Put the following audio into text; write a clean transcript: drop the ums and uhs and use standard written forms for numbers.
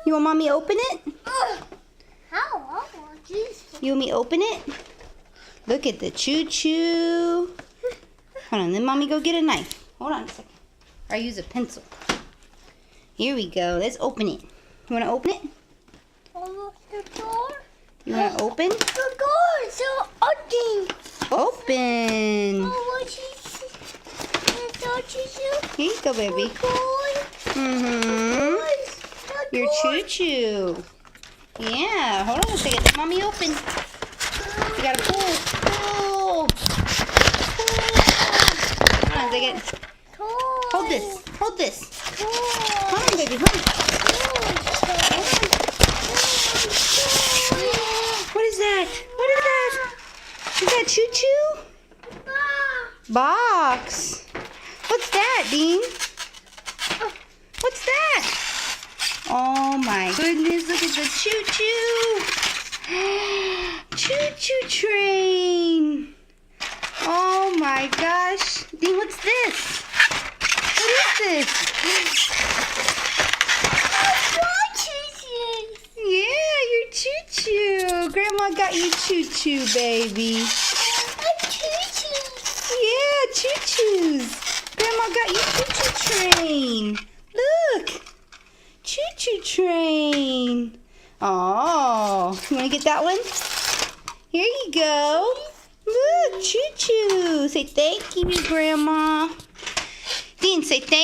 You want mommy to open it? How? You want me to open it? Look at the choo-choo. Hold on, then mommy go get a knife. Hold on a second. Or I use a pencil. Here we go. Let's open it. You want to open it? The door? You want to open? The door is so open. Open. Oh, what Here you go, baby. Mm-hmm. Your choo-choo. Yeah. Hold on a second. Let mommy open. You gotta pull. Pull. Hold on a second. Hold this. Hold this. Hold on, baby. Hold on. What is that? What is that? Is that choo-choo? Box. What's that, Dean? What's that? Oh my goodness, look at the choo-choo. Choo-choo train. Oh my gosh. Dean, what's this? What is this? Yeah, your choo-choo. Grandma got you choo-choo, baby. Yeah, choo-choos. Grandma got you choo-choo train. Look. Choo-choo train. Oh, you want to get that one? Here you go. Look, choo-choo. Say thank you, Grandma. Dean, say thank you.